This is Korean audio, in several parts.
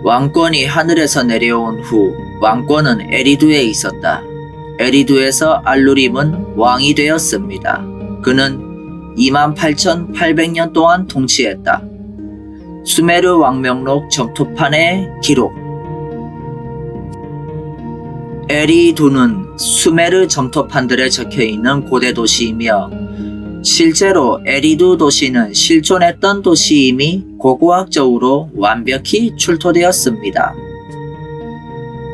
왕권이 하늘에서 내려온 후 왕권은 에리두에 있었다. 에리두에서 알루림은 왕이 되었습니다. 그는 28,800년 동안 통치했다. 수메르 왕명록 점토판의 기록. 에리두는 수메르 점토판들에 적혀있는 고대 도시이며 실제로 에리두 도시는 실존했던 도시임이 고고학적으로 완벽히 출토되었습니다.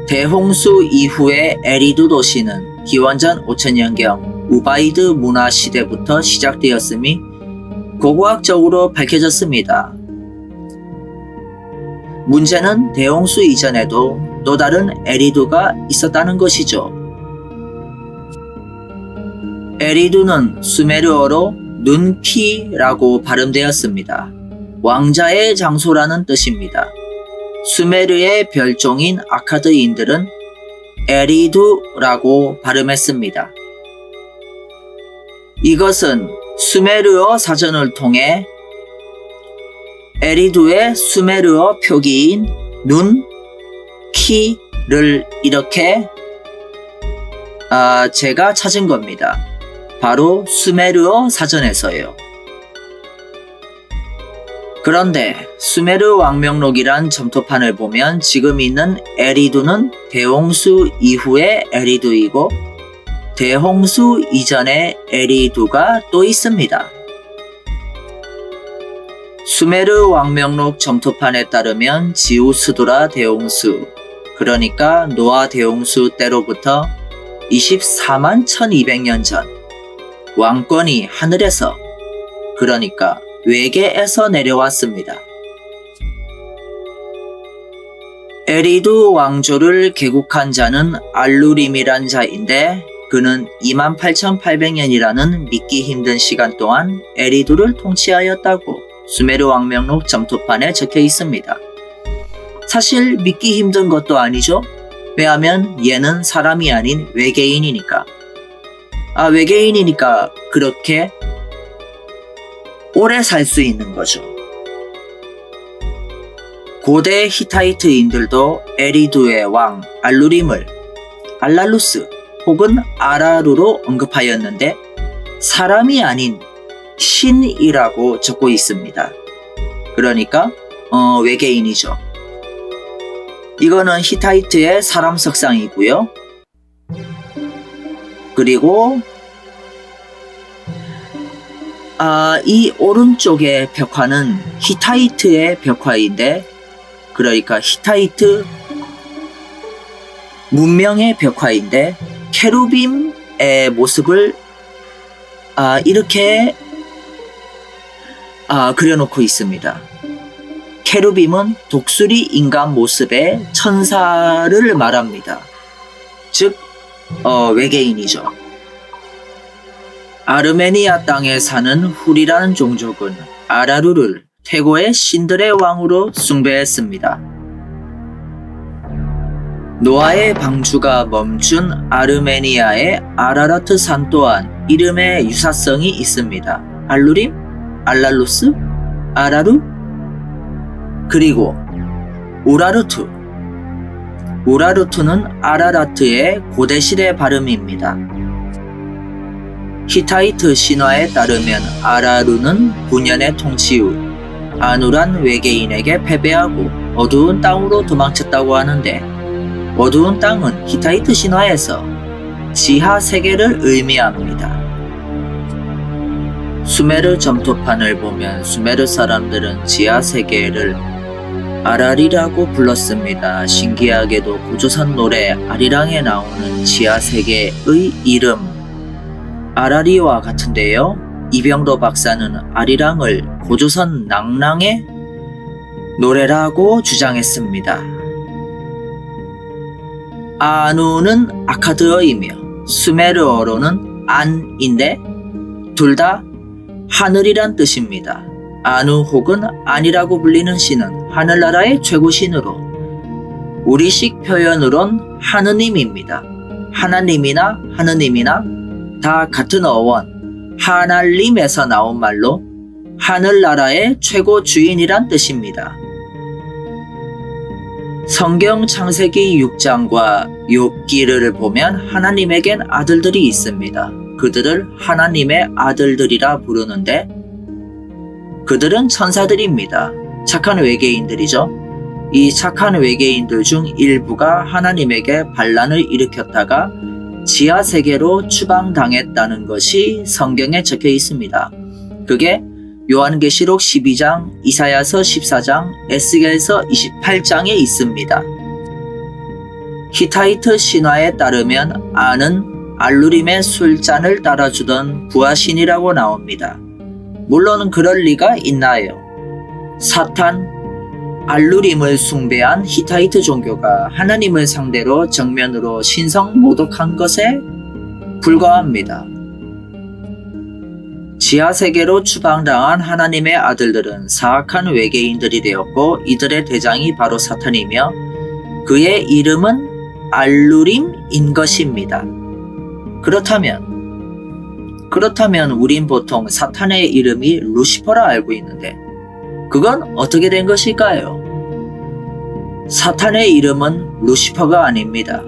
대홍수 이후의 에리두 도시는 기원전 5000년경 우바이드 문화 시대부터 시작되었음이 고고학적으로 밝혀졌습니다. 문제는 대홍수 이전에도 또 다른 에리두가 있었다는 것이죠. 에리두는 수메르어로 눈키라고 발음되었습니다. 왕자의 장소라는 뜻입니다. 수메르의 별종인 아카드인들은 에리두라고 발음했습니다. 이것은 수메르어 사전을 통해 에리두의 수메르어 표기인 눈, 키를 이렇게 제가 찾은 겁니다. 바로 수메르어 사전에서요. 그런데 수메르 왕명록이란 점토판을 보면 지금 있는 에리두는 대홍수 이후의 에리두이고 대홍수 이전의 에리두가 또 있습니다. 수메르 왕명록 점토판에 따르면 지우스도라 대홍수, 그러니까 노아 대홍수 때로부터 24만 1200년 전 왕권이 하늘에서, 그러니까 외계에서 내려왔습니다. 에리두 왕조를 개국한 자는 알루림이란 자인데 그는 28,800년이라는 믿기 힘든 시간 동안 에리두를 통치하였다고 수메르 왕명록 점토판에 적혀 있습니다. 사실 믿기 힘든 것도 아니죠. 왜냐하면 얘는 사람이 아닌 외계인이니까. 외계인이니까 그렇게 오래 살 수 있는 거죠. 고대 히타이트인들도 에리두의 왕 알루림을 알랄루스 혹은 아라루로 언급하였는데 사람이 아닌 신이라고 적고 있습니다. 그러니까 외계인이죠. 이거는 히타이트의 사람 석상이고요. 그리고 이 오른쪽의 벽화는 히타이트의 벽화인데, 그러니까 히타이트 문명의 벽화인데 케루빔의 모습을 이렇게 그려놓고 있습니다. 케루빔은 독수리 인간 모습의 천사를 말합니다. 즉 외계인이죠. 아르메니아 땅에 사는 훌이라는 종족은 아라루를 태고의 신들의 왕으로 숭배했습니다. 노아의 방주가 멈춘 아르메니아의 아라라트 산 또한 이름의 유사성이 있습니다. 알루림, 알랄루스, 아라루, 그리고 우라르투. 우라르투는 아라라트의 고대시대 발음입니다. 히타이트 신화에 따르면 아라루는 9년의 통치 후 아누란 외계인에게 패배하고 어두운 땅으로 도망쳤다고 하는데, 어두운 땅은 히타이트 신화에서 지하 세계를 의미합니다. 수메르 점토판을 보면 수메르 사람들은 지하 세계를 아라리라고 불렀습니다. 신기하게도 고조선 노래 아리랑에 나오는 지하 세계의 이름 아라리와 같은데요. 이병도 박사는 아리랑을 고조선 낭랑의 노래라고 주장했습니다. 아누는 아카드어이며 수메르어로는 안인데 둘 다 하늘이란 뜻입니다. 아누 혹은 안이라고 불리는 신은 하늘나라의 최고신으로 우리식 표현으론 하느님입니다. 하나님이나 하느님이나 다 같은 어원 하날림에서 나온 말로 하늘나라의 최고 주인이란 뜻입니다. 성경 창세기 6장과 욥기를 보면 하나님에겐 아들들이 있습니다. 그들을 하나님의 아들들이라 부르는데 그들은 천사들입니다. 착한 외계인들이죠. 이 착한 외계인들 중 일부가 하나님에게 반란을 일으켰다가 지하세계로 추방당했다는 것이 성경에 적혀 있습니다. 그게 요한계시록 12장, 이사야서 14장, 에스겔서 28장에 있습니다. 히타이트 신화에 따르면 아는 알루림의 술잔을 따라주던 부하신이라고 나옵니다. 물론 그럴 리가 있나요? 사탄, 알루림을 숭배한 히타이트 종교가 하나님을 상대로 정면으로 신성 모독한 것에 불과합니다. 지하세계로 추방당한 하나님의 아들들은 사악한 외계인들이 되었고 이들의 대장이 바로 사탄이며 그의 이름은 알루림인 것입니다. 그렇다면 우린 보통 사탄의 이름이 루시퍼라 알고 있는데 그건 어떻게 된 것일까요? 사탄의 이름은 루시퍼가 아닙니다.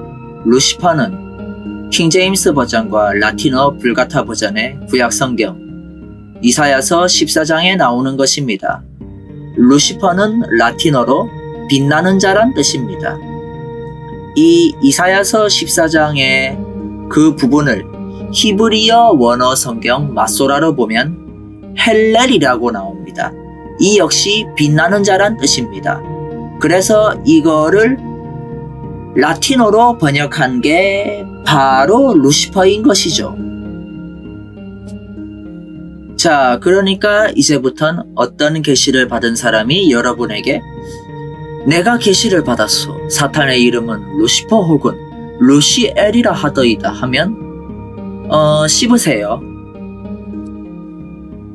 루시퍼는 킹제임스 버전과 라틴어 불가타 버전의 구약성경 이사야서 14장에 나오는 것입니다. 루시퍼는 라틴어로 빛나는 자란 뜻입니다. 이 이사야서 14장의 그 부분을 히브리어 원어 성경 마소라로 보면 헬렐이라고 나옵니다. 이 역시 빛나는 자란 뜻입니다. 그래서 이거를 라틴어로 번역한 게 바로 루시퍼인 것이죠. 자, 그러니까 이제부턴 어떤 계시를 받은 사람이 여러분에게 내가 계시를 받았소. 사탄의 이름은 루시퍼 혹은 루시엘이라 하더이다 하면 씹으세요.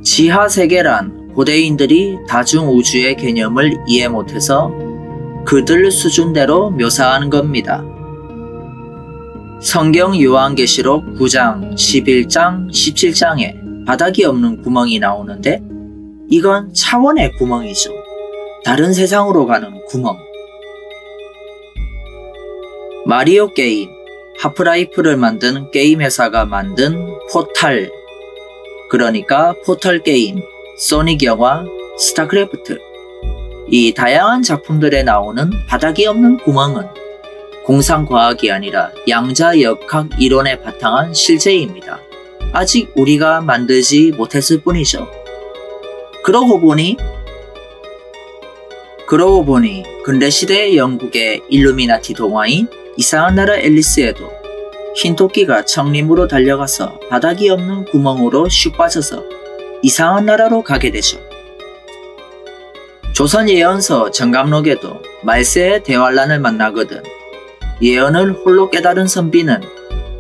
지하세계란 고대인들이 다중우주의 개념을 이해 못해서 그들 수준대로 묘사하는 겁니다. 성경 요한계시록 9장, 11장, 17장에 바닥이 없는 구멍이 나오는데 이건 차원의 구멍이죠. 다른 세상으로 가는 구멍. 마리오 게임, 하프라이프를 만든 게임 회사가 만든 포탈, 그러니까 포털 게임, 소닉 영화, 스타크래프트. 이 다양한 작품들에 나오는 바닥이 없는 구멍은 공상과학이 아니라 양자역학 이론에 바탕한 실제입니다. 아직 우리가 만들지 못했을 뿐이죠. 그러고 보니 근대시대의 영국의 일루미나티 동화인 이상한 나라 앨리스에도 흰토끼가 청림으로 달려가서 바닥이 없는 구멍으로 슉 빠져서 이상한 나라로 가게 되죠. 조선 예언서 정감록에도 말세의 대환란을 만나거든 예언을 홀로 깨달은 선비는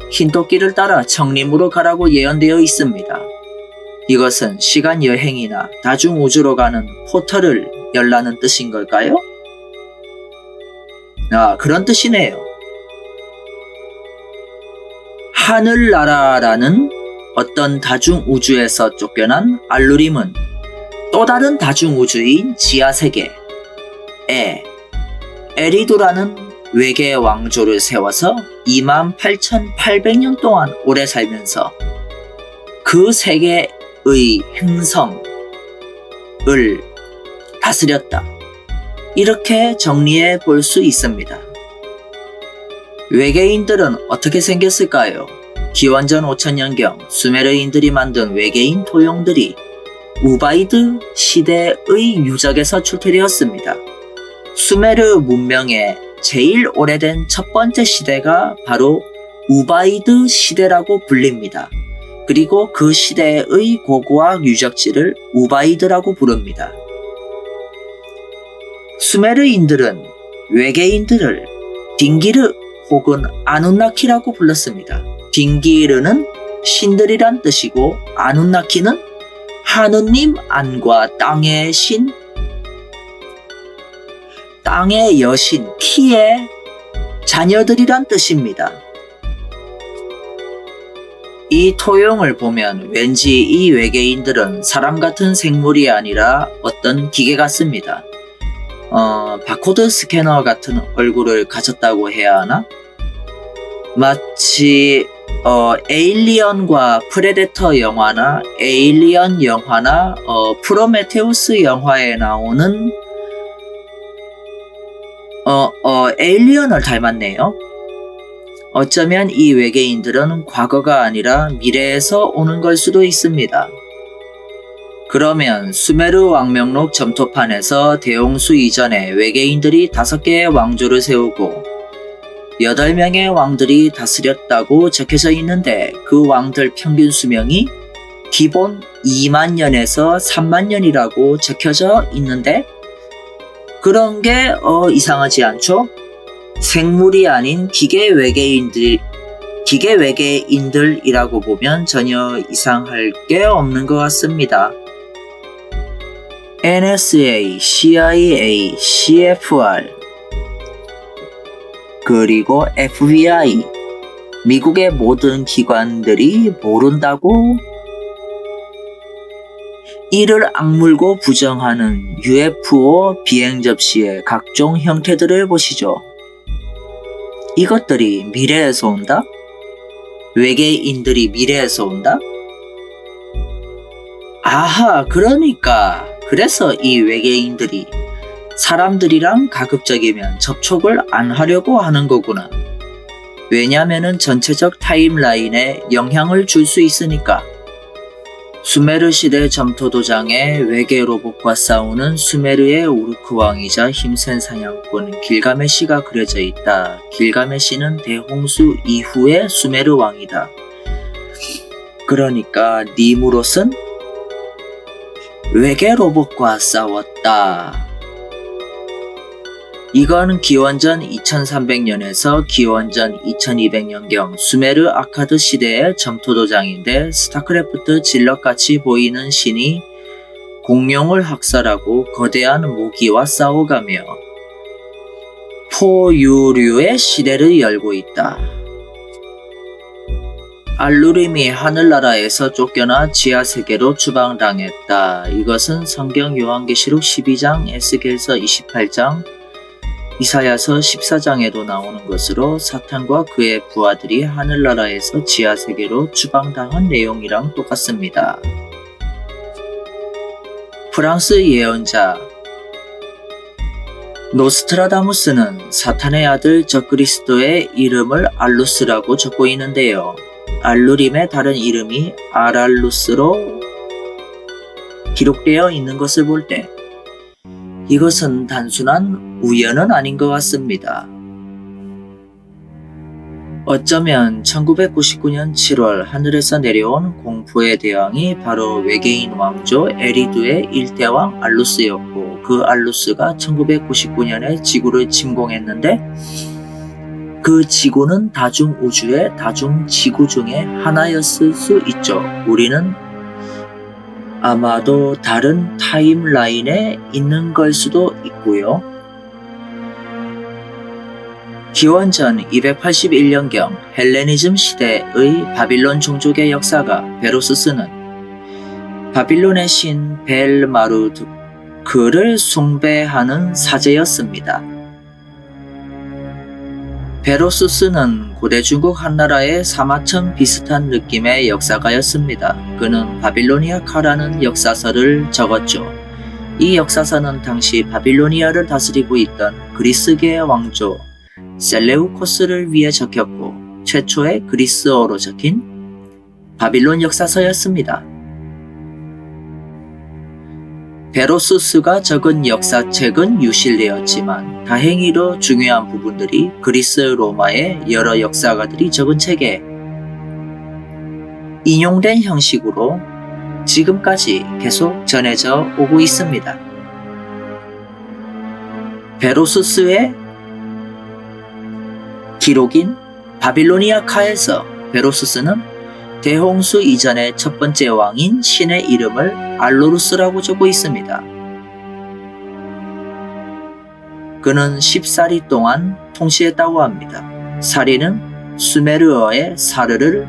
흰토끼를 따라 청림으로 가라고 예언되어 있습니다. 이것은 시간 여행이나 다중우주로 가는 포털을 열라는 뜻인 걸까요? 그런 뜻이네요. 하늘나라라는 어떤 다중우주에서 쫓겨난 알루림은 또 다른 다중우주인 지하세계에 에리두라는 외계 왕조를 세워서 28,800년 동안 오래 살면서 그 세계의 행성을 다스렸다. 이렇게 정리해 볼 수 있습니다. 외계인들은 어떻게 생겼을까요? 기원전 5000년경 수메르인들이 만든 외계인 토용들이 우바이드 시대의 유적에서 출토되었습니다. 수메르 문명의 제일 오래된 첫 번째 시대가 바로 우바이드 시대라고 불립니다. 그리고 그 시대의 고고학 유적지를 우바이드라고 부릅니다. 수메르인들은 외계인들을 딩기르 혹은 아누나키라고 불렀습니다. 딩기르는 신들이란 뜻이고 아누나키는 하느님 안과 땅의 신, 땅의 여신 티의 자녀들이란 뜻입니다. 이 토용을 보면 왠지 이 외계인들은 사람 같은 생물이 아니라 어떤 기계 같습니다. 바코드 스캐너 같은 얼굴을 가졌다고 해야 하나? 마치 에일리언과 프레데터 영화나 에일리언 영화나 프로메테우스 영화에 나오는 에일리언을 닮았네요. 어쩌면 이 외계인들은 과거가 아니라 미래에서 오는 걸 수도 있습니다. 그러면 수메르 왕명록 점토판에서 대홍수 이전에 외계인들이 5개의 왕조를 세우고 8명의 왕들이 다스렸다고 적혀져 있는데 그 왕들 평균 수명이 기본 2만 년에서 3만 년이라고 적혀져 있는데 그런 게 이상하지 않죠? 생물이 아닌 기계 외계인들이라고 보면 전혀 이상할 게 없는 것 같습니다. NSA, CIA, CFR, 그리고 FBI, 미국의 모든 기관들이 모른다고? 이를 악물고 부정하는 UFO 비행 접시의 각종 형태들을 보시죠. 이것들이 미래에서 온다? 외계인들이 미래에서 온다? 아하, 그래서 이 외계인들이 사람들이랑 가급적이면 접촉을 안 하려고 하는 거구나. 왜냐면은 전체적 타임라인에 영향을 줄 수 있으니까. 수메르 시대 점토 도장에 외계 로봇과 싸우는 수메르의 우르크 왕이자 힘센 사냥꾼 길가메시가 그려져 있다. 길가메시는 대홍수 이후의 수메르 왕이다. 그러니까 니무롯은 외계 로봇과 싸웠다. 이건 기원전 2300년에서 기원전 2200년경 수메르 아카드 시대의 점토도장인데 스타크래프트 질럿같이 보이는 신이 공룡을 학살하고 거대한 모기와 싸워가며 포유류의 시대를 열고 있다. 알루림이 하늘나라에서 쫓겨나 지하세계로 추방당했다. 이것은 성경 요한계시록 12장, 에스겔서 28장, 이사야서 14장에도 나오는 것으로 사탄과 그의 부하들이 하늘나라에서 지하세계로 추방당한 내용이랑 똑같습니다. 프랑스 예언자 노스트라다무스는 사탄의 아들 적그리스도의 이름을 알루스라고 적고 있는데요. 알루림의 다른 이름이 아랄루스로 기록되어 있는 것을 볼 때 이것은 단순한 우연은 아닌 것 같습니다. 어쩌면 1999년 7월 하늘에서 내려온 공포의 대왕이 바로 외계인 왕조 에리두의 일대왕 알루스였고 그 알루스가 1999년에 지구를 침공했는데 그 지구는 다중우주의 다중지구 중에 하나였을 수 있죠. 우리는 아마도 다른 타임라인에 있는 걸 수도 있고요. 기원전 281년경 헬레니즘 시대의 바빌론 종족의 역사가 베로스스는 바빌론의 신 벨마르두크를 숭배하는 사제였습니다. 베로수스는 고대 중국 한나라의 사마천 비슷한 느낌의 역사가였습니다. 그는 바빌로니아카라는 역사서를 적었죠. 이 역사서는 당시 바빌로니아를 다스리고 있던 그리스계의 왕조 셀레우코스를 위해 적혔고 최초의 그리스어로 적힌 바빌론 역사서였습니다. 베로수스가 적은 역사책은 유실되었지만 다행히도 중요한 부분들이 그리스 로마의 여러 역사가들이 적은 책에 인용된 형식으로 지금까지 계속 전해져 오고 있습니다. 베로수스의 기록인 바빌로니아카에서 베로수스는 대홍수 이전의 첫 번째 왕인 신의 이름을 알로루스라고 적고 있습니다. 그는 10사리 동안 통치했다고 합니다. 사리는 수메르어의 사르를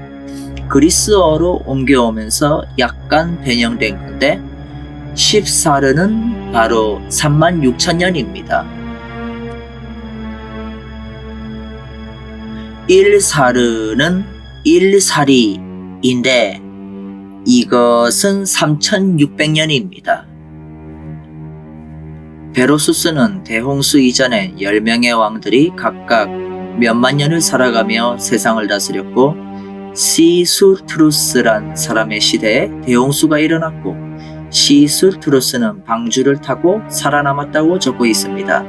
그리스어로 옮겨오면서 약간 변형된 건데 10사르는 바로 36,000년입니다. 일사르는 일사리인데 이것은 3600년입니다. 베로수스는 대홍수 이전에 10명의 왕들이 각각 몇만 년을 살아가며 세상을 다스렸고 시술트루스란 사람의 시대에 대홍수가 일어났고 시술트루스는 방주를 타고 살아남았다고 적고 있습니다.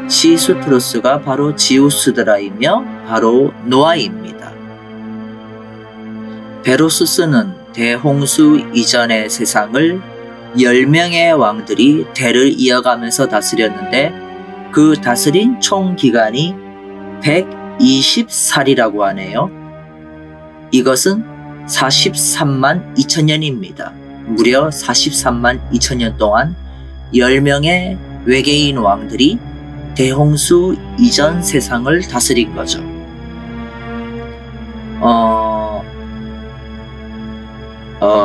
시술트루스가 바로 지우스드라이며 바로 노아입니다. 베로수스는 대홍수 이전의 세상을 10명의 왕들이 대를 이어가면서 다스렸는데 그 다스린 총 기간이 120살이라고 하네요. 이것은 43만 2천년입니다. 무려 43만 2천년 동안 10명의 외계인 왕들이 대홍수 이전 세상을 다스린 거죠.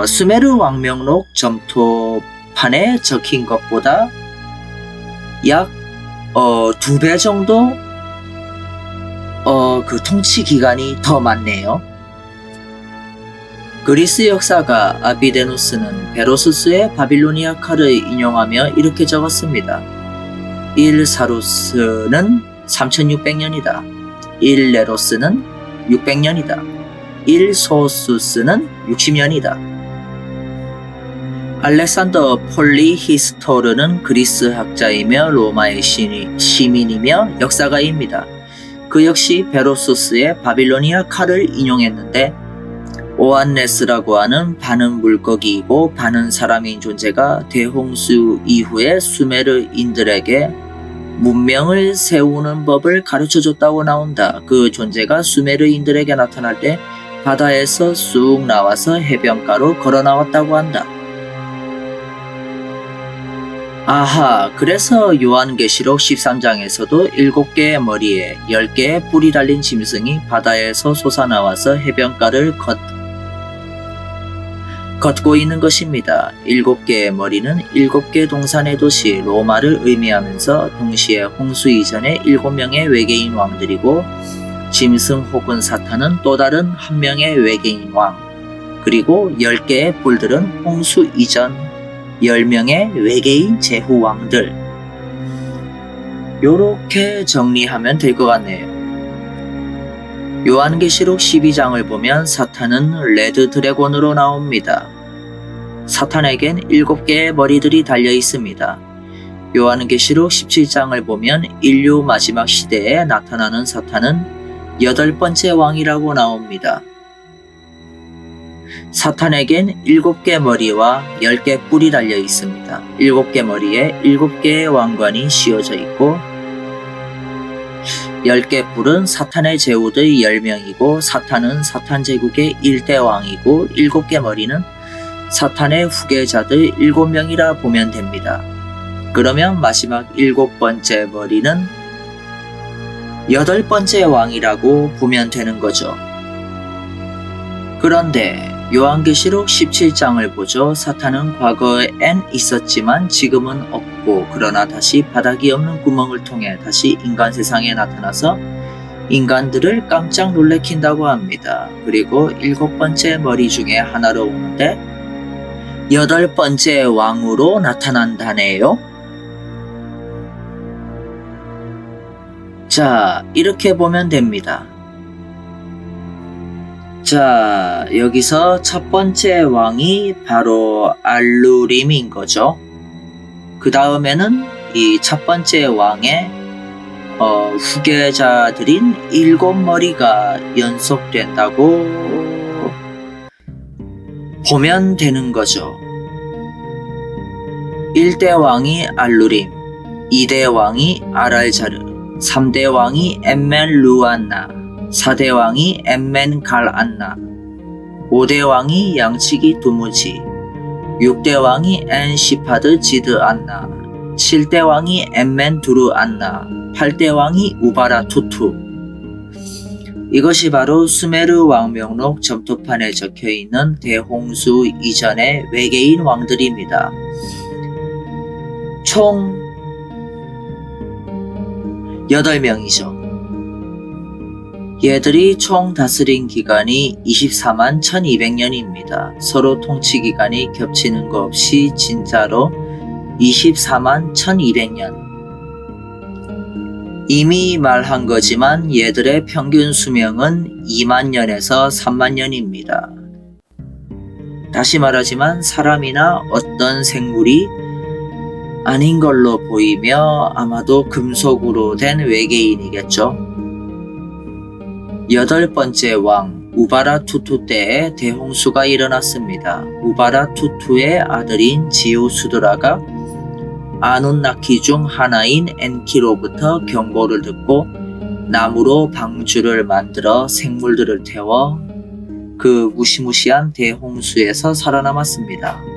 수메르 왕명록 점토판에 적힌 것보다 약 2배 정도 그 통치 기간이 더 많네요. 그리스 역사가 아비데누스는 베로수스의 바빌로니아 칼을 인용하며 이렇게 적었습니다. 일사루스는 3600년이다. 일레로스는 600년이다. 일소수스는 60년이다. 알렉산더 폴리히스토르는 그리스 학자이며 로마의 시민이며 역사가입니다. 그 역시 베로수스의 바빌로니아 칼을 인용했는데 오안네스라고 하는 반은 물고기이고 반은 사람인 존재가 대홍수 이후에 수메르인들에게 문명을 세우는 법을 가르쳐줬다고 나온다. 그 존재가 수메르인들에게 나타날 때 바다에서 쑥 나와서 해변가로 걸어 나왔다고 한다. 아하, 그래서 요한계시록 13장에서도 7개의 머리에 10개의 뿔이 달린 짐승이 바다에서 솟아나와서 해변가를 걷고 있는 것입니다. 7개의 머리는 7개 동산의 도시 로마를 의미하면서 동시에 홍수 이전의 7명의 외계인 왕들이고 짐승 혹은 사탄은 또 다른 한 명의 외계인 왕, 그리고 10개의 뿔들은 홍수 이전 10명의 외계인 제후 왕들. 요렇게 정리하면 될 것 같네요. 요한계시록 12장을 보면 사탄은 레드 드래곤으로 나옵니다. 사탄에겐 7개의 머리들이 달려 있습니다. 요한계시록 17장을 보면 인류 마지막 시대에 나타나는 사탄은 8번째 왕이라고 나옵니다. 사탄에겐 7개 머리와 10개 뿔이 달려 있습니다. 7개 머리에 7개의 왕관이 씌워져 있고 10개 뿔은 사탄의 제후들 10명이고 사탄은 사탄 제국의 1대 왕이고 7개 머리는 사탄의 후계자들 7명이라 보면 됩니다. 그러면 마지막 7번째 머리는 8번째 왕이라고 보면 되는 거죠. 그런데 요한계시록 17장을 보죠. 사탄은 과거엔 있었지만 지금은 없고 그러나 다시 바닥이 없는 구멍을 통해 다시 인간 세상에 나타나서 인간들을 깜짝 놀래킨다고 합니다. 그리고 7번째 머리 중에 하나로 오는데 8번째 왕으로 나타난다네요. 자, 이렇게 보면 됩니다. 자, 여기서 첫 번째 왕이 바로 알루림인 거죠. 그 다음에는 이 첫 번째 왕의 후계자들인 7머리가 연속된다고 보면 되는 거죠. 1대 왕이 알루림, 2대 왕이 아랄자르, 3대 왕이 엠멜루안나, 4대 왕이 엠멘갈안나, 5대 왕이 양치기 두무지, 6대 왕이 엔시파드 지드안나, 7대 왕이 엠멘두르안나, 8대 왕이 우바라투투. 이것이 바로 수메르 왕명록 점토판에 적혀있는 대홍수 이전의 외계인 왕들입니다. 총 8명이죠. 얘들이 총 다스린 기간이 24만 1200년입니다. 서로 통치 기간이 겹치는 거 없이 진짜로 24만 1200년. 이미 말한 거지만 얘들의 평균 수명은 2만 년에서 3만 년입니다. 다시 말하지만 사람이나 어떤 생물이 아닌 걸로 보이며 아마도 금속으로 된 외계인이겠죠. 8번째 왕 우바라투투 때에 대홍수가 일어났습니다. 우바라투투의 아들인 지우수드라가 아눈나키 중 하나인 엔키로부터 경고를 듣고 나무로 방주를 만들어 생물들을 태워 그 무시무시한 대홍수에서 살아남았습니다.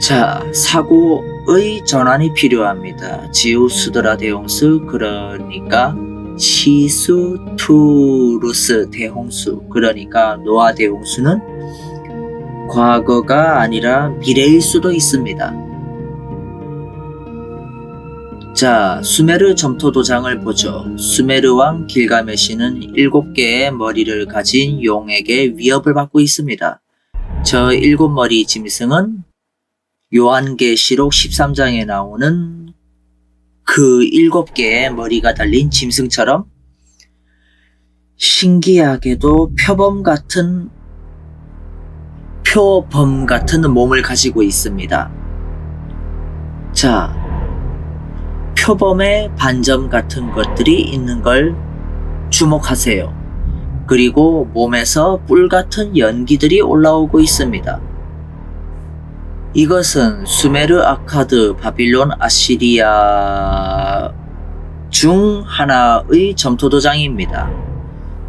자, 사고의 전환이 필요합니다. 지우수드라 대홍수, 그러니까 시수투루스 대홍수, 그러니까 노아 대홍수는 과거가 아니라 미래일 수도 있습니다. 자, 수메르 점토 도장을 보죠. 수메르 왕 길가메시는 7개의 머리를 가진 용에게 위협을 받고 있습니다. 저 7머리 짐승은 요한계시록 13장에 나오는 그 7개의 머리가 달린 짐승처럼 신기하게도 표범 같은 몸을 가지고 있습니다. 자, 표범의 반점 같은 것들이 있는 걸 주목하세요. 그리고 몸에서 뿔 같은 연기들이 올라오고 있습니다. 이것은 수메르, 아카드, 바빌론, 아시리아 중 하나의 점토도장입니다.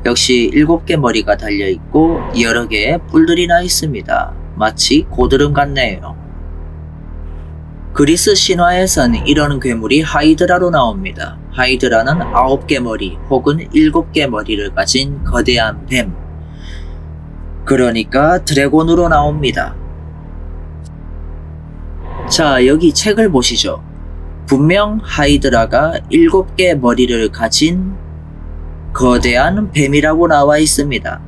역시 7개 머리가 달려있고 여러 개의 뿔들이 나 있습니다. 마치 고드름 같네요. 그리스 신화에선 이런 괴물이 하이드라로 나옵니다. 하이드라는 9개 머리 혹은 7개 머리를 가진 거대한 뱀, 그러니까 드래곤으로 나옵니다. 자, 여기 책을 보시죠. 분명 하이드라가 7개 머리를 가진 거대한 뱀이라고 나와 있습니다.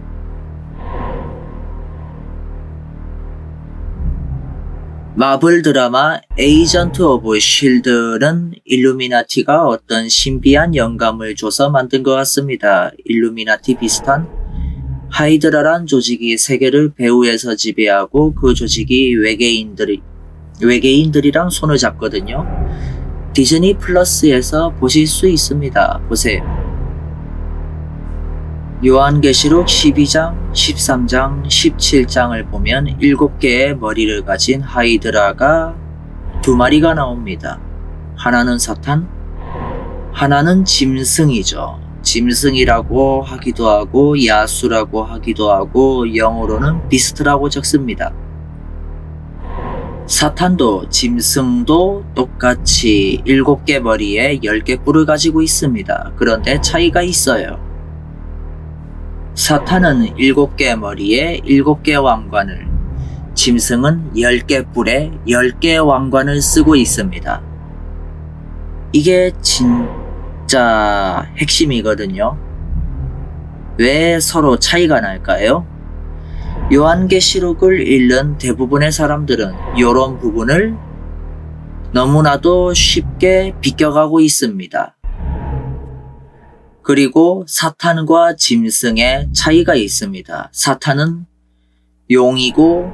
마블 드라마 에이전트 오브 쉴드는 일루미나티가 어떤 신비한 영감을 줘서 만든 것 같습니다. 일루미나티 비슷한 하이드라란 조직이 세계를 배후에서 지배하고 그 조직이 외계인들이랑 손을 잡거든요. 디즈니 플러스에서 보실 수 있습니다. 보세요. 요한계시록 12장, 13장, 17장을 보면 7개의 머리를 가진 하이드라가 2마리가 나옵니다. 하나는 사탄, 하나는 짐승이죠. 짐승이라고 하기도 하고 야수라고 하기도 하고 영어로는 비스트라고 적습니다. 사탄도 짐승도 똑같이 7개 머리에 10개 뿔을 가지고 있습니다. 그런데 차이가 있어요. 사탄은 7개 머리에 7개 왕관을, 짐승은 10개 뿔에 10개 왕관을 쓰고 있습니다. 이게 진짜 핵심이거든요. 왜 서로 차이가 날까요? 요한계시록을 읽는 대부분의 사람들은 이런 부분을 너무나도 쉽게 비껴가고 있습니다. 그리고 사탄과 짐승의 차이가 있습니다. 사탄은 용이고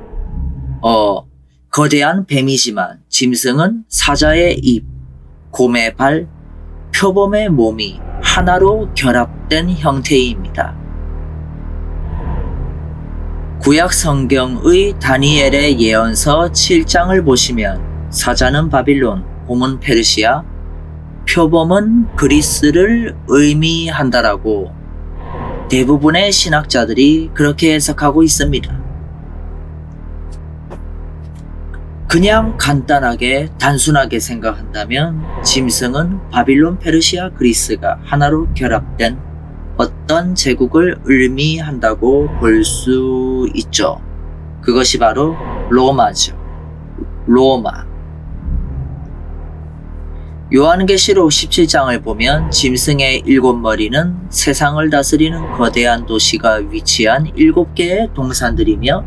거대한 뱀이지만 짐승은 사자의 입, 곰의 발, 표범의 몸이 하나로 결합된 형태입니다. 구약 성경의 다니엘의 예언서 7장을 보시면 사자는 바빌론, 곰은 페르시아, 표범은 그리스를 의미한다라고 대부분의 신학자들이 그렇게 해석하고 있습니다. 그냥 간단하게 단순하게 생각한다면 짐승은 바빌론, 페르시아, 그리스가 하나로 결합된 어떤 제국을 의미한다고 볼 수 있죠. 그것이 바로 로마죠. 로마. 요한계시록 17장을 보면 짐승의 7머리는 세상을 다스리는 거대한 도시가 위치한 7개의 동산들이며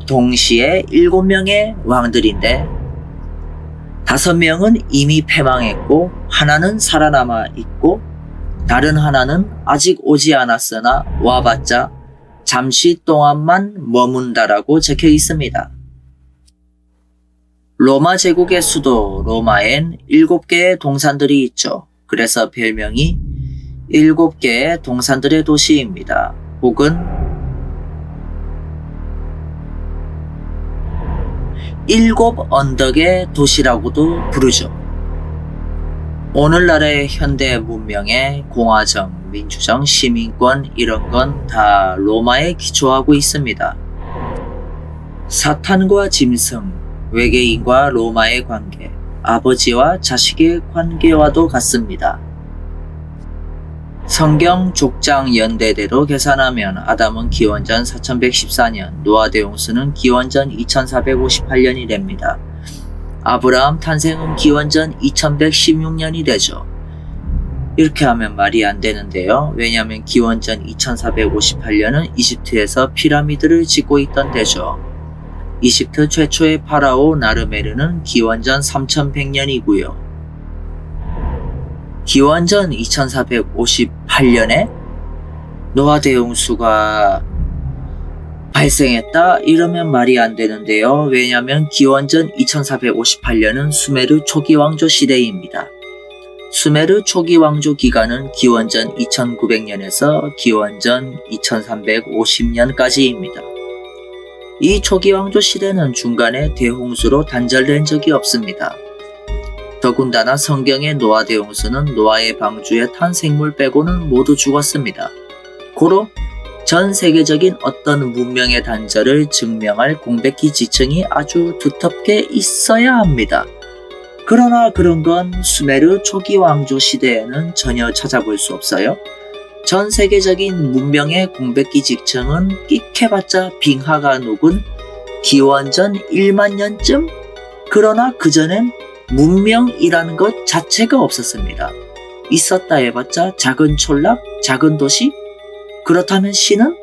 동시에 7명의 왕들인데 5명은 이미 패망했고 하나는 살아남아 있고 다른 하나는 아직 오지 않았으나 와봤자 잠시 동안만 머문다라고 적혀 있습니다. 로마 제국의 수도 로마엔 7개의 동산들이 있죠. 그래서 별명이 7개의 동산들의 도시입니다. 혹은 7 언덕의 도시라고도 부르죠. 오늘날의 현대 문명의 공화정, 민주정, 시민권 이런 건 다 로마에 기초하고 있습니다. 사탄과 짐승, 외계인과 로마의 관계, 아버지와 자식의 관계와도 같습니다. 성경 족장 연대대로 계산하면 아담은 기원전 4114년, 노아 대홍수는 기원전 2458년이 됩니다. 아브라함 탄생은 기원전 2116년이 되죠. 이렇게 하면 말이 안 되는데요. 왜냐하면 기원전 2458년은 이집트에서 피라미드를 짓고 있던 때죠. 이집트 최초의 파라오 나르메르는 기원전 3100년이고요. 기원전 2458년에 노아 대홍수가 발생했다? 이러면 말이 안 되는데요. 왜냐하면 기원전 2458년은 수메르 초기 왕조 시대입니다. 수메르 초기 왕조 기간은 기원전 2900년에서 기원전 2350년까지입니다. 이 초기 왕조 시대는 중간에 대홍수로 단절된 적이 없습니다. 더군다나 성경의 노아 대홍수는 노아의 방주에 탄 생물 빼고는 모두 죽었습니다. 고로 전 세계적인 어떤 문명의 단절을 증명할 공백기 지층이 아주 두텁게 있어야 합니다. 그러나 그런 건 수메르 초기 왕조 시대에는 전혀 찾아볼 수 없어요. 전 세계적인 문명의 공백기 지층은 끽해봤자 빙하가 녹은 기원전 1만 년쯤? 그러나 그전엔 문명이라는 것 자체가 없었습니다. 있었다 해봤자 작은 촌락, 작은 도시? 그렇다면 신은?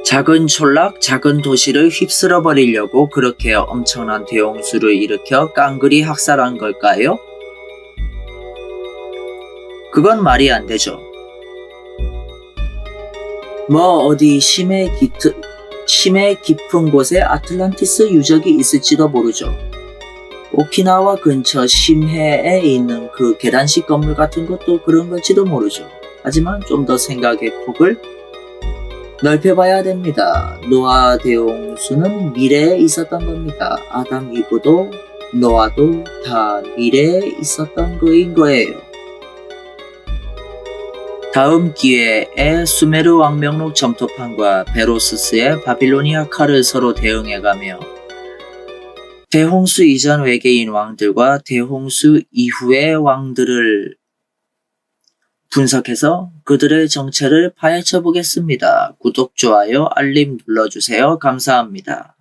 작은 촌락, 작은 도시를 휩쓸어 버리려고 그렇게 엄청난 대홍수를 일으켜 깡그리 학살한 걸까요? 그건 말이 안 되죠. 뭐 어디 심해 깊은 곳에 아틀란티스 유적이 있을지도 모르죠. 오키나와 근처 심해에 있는 그 계단식 건물 같은 것도 그런 걸지도 모르죠. 하지만 좀 더 생각의 폭을 넓혀봐야 됩니다. 노아 대홍수는 미래에 있었던 겁니다. 아담 이브도 노아도 다 미래에 있었던 거인 거예요. 다음 기회에 수메르 왕명록 점토판과 베로스스의 바빌로니아 칼을 서로 대응해가며 대홍수 이전 외계인 왕들과 대홍수 이후의 왕들을 분석해서 그들의 정체를 파헤쳐 보겠습니다. 구독, 좋아요, 알림 눌러주세요. 감사합니다.